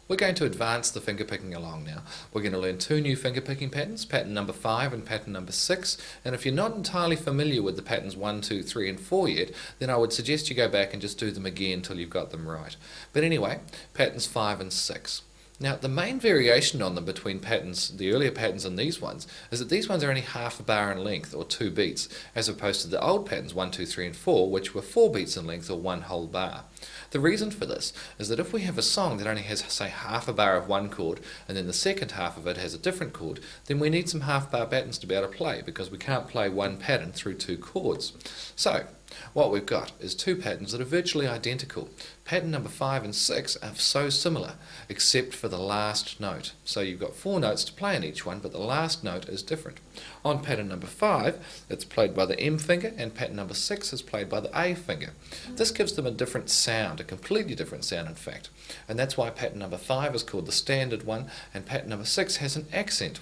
We're going to advance the fingerpicking along now. We're going to learn two new fingerpicking patterns, pattern number 5 and pattern number 6. And if you're not entirely familiar with the patterns 1, 2, 3 and 4 yet, then I would suggest you go back and just do them again until you've got them right. But anyway, patterns 5 and 6. Now, the main variation on them between patterns, the earlier patterns and these ones, is that these ones are only half a bar in length, or 2 beats, as opposed to the old patterns 1, 2, 3 and 4, which were 4 beats in length, or 1 whole bar. The reason for this is that if we have a song that only has, say, half a bar of one chord, and then the second half of it has a different chord, then we need some half bar patterns to be able to play, because we can't play one pattern through 2 chords. So, what we've got is 2 patterns that are virtually identical. Pattern number 5 and 6 are so similar, except for the last note. So you've got 4 notes to play in each one, but the last note is different. On pattern number 5, it's played by the M finger, and pattern number 6 is played by the A finger. This gives them a different sound, a completely different sound in fact. And that's why pattern number 5 is called the standard one, and pattern number 6 has an accent.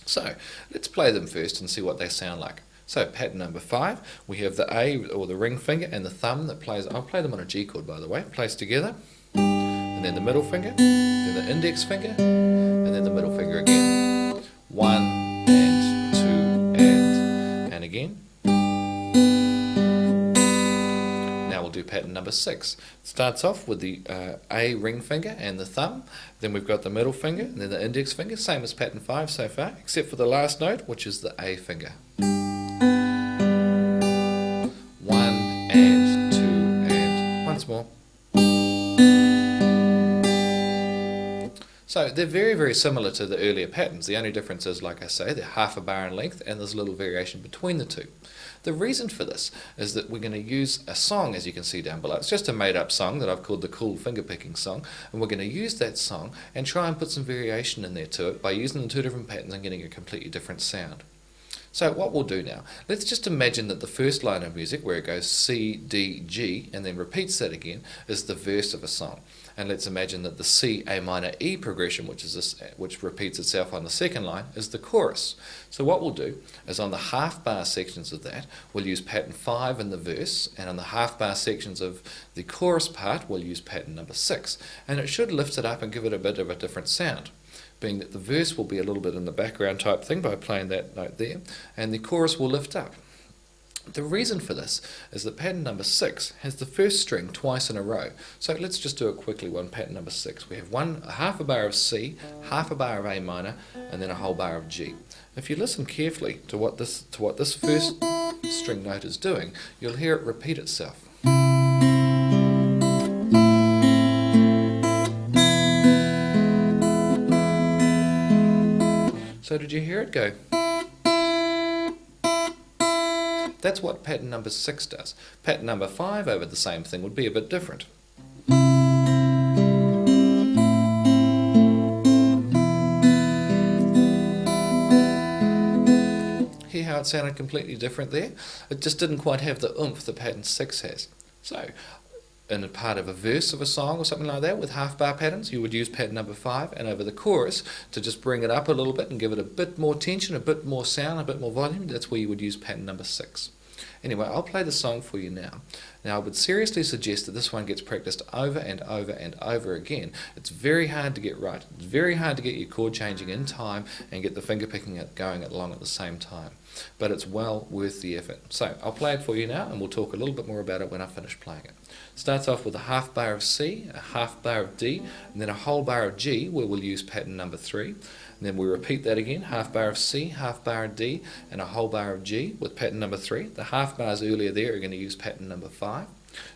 So, let's play them first and see what they sound like. So pattern number 5, we have the A, or the ring finger, and the thumb that plays, I'll play them on a G chord by the way, plays together, and then the middle finger, then the index finger, and then the middle finger again. 1 and 2 and again. Now we'll do pattern number 6. It starts off with the A ring finger and the thumb, then we've got the middle finger, and then the index finger, same as pattern 5 so far, except for the last note, which is the A finger. 1 and 2 and once more. So they're very, very similar to the earlier patterns. The only difference is, like I say, they're half a bar in length, and there's a little variation between the two. The reason for this is that we're going to use a song, as you can see down below. It's just a made-up song that I've called the Cool Fingerpicking Song, and we're going to use that song and try and put some variation in there to it by using the 2 different patterns and getting a completely different sound. So what we'll do now, let's just imagine that the first line of music, where it goes C, D, G, and then repeats that again, is the verse of a song. And let's imagine that the C, A minor, E progression, which repeats itself on the second line, is the chorus. So what we'll do is on the half bar sections of that, we'll use pattern 5 in the verse, and on the half bar sections of the chorus part, we'll use pattern number 6. And it should lift it up and give it a bit of a different sound, being that the verse will be a little bit in the background type thing by playing that note there, and the chorus will lift up. The reason for this is that pattern number 6 has the first string twice in a row. So let's just do it quickly on pattern number 6. We have half a bar of C, half a bar of A minor, and then a whole bar of G. If you listen carefully to what this first string note is doing, you'll hear it repeat itself. So did you hear it go? That's what pattern number 6 does. Pattern number 5 over the same thing would be a bit different. Hear how it sounded completely different there? It just didn't quite have the oomph that pattern 6 has. So, in a part of a verse of a song or something like that with half bar patterns, you would use pattern number 5, and over the chorus, to just bring it up a little bit and give it a bit more tension, a bit more sound, a bit more volume, that's where you would use pattern number 6. Anyway, I'll play the song for you now. Now, I would seriously suggest that this one gets practiced over and over and over again. It's very hard to get right. It's very hard to get your chord changing in time and get the finger picking going along at the same time. But it's well worth the effort. So, I'll play it for you now, and we'll talk a little bit more about it when I finish playing it. Starts off with a half bar of C, a half bar of D, and then a whole bar of G, where we'll use pattern number 3. And then we repeat that again, half bar of C, half bar of D, and a whole bar of G with pattern number 3. The half bars earlier there are going to use pattern number 5.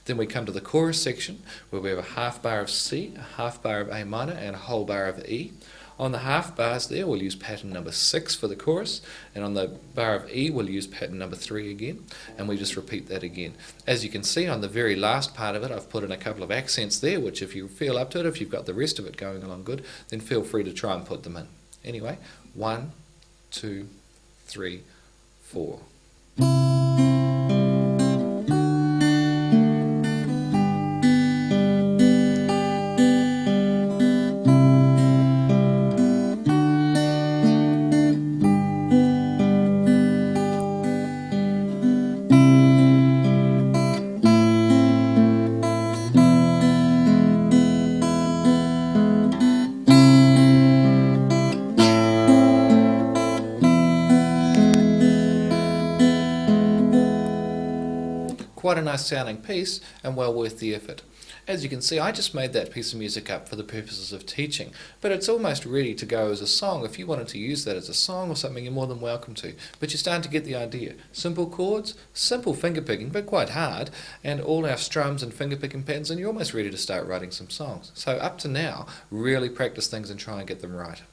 Then we come to the chorus section, where we have a half bar of C, a half bar of A minor, and a whole bar of E. On the half bars there, we'll use pattern number 6 for the chorus, and on the bar of E, we'll use pattern number 3 again, and we just repeat that again. As you can see, on the very last part of it, I've put in a couple of accents there, which if you feel up to it, if you've got the rest of it going along good, then feel free to try and put them in. Anyway, 1, 2, 3, 4. quite a nice sounding piece and well worth the effort. As you can see, I just made that piece of music up for the purposes of teaching, but it's almost ready to go as a song. If you wanted to use that as a song or something, you're more than welcome to. But you're starting to get the idea. Simple chords, simple fingerpicking, but quite hard, and all our strums and fingerpicking patterns, and you're almost ready to start writing some songs. So up to now, really practice things and try and get them right.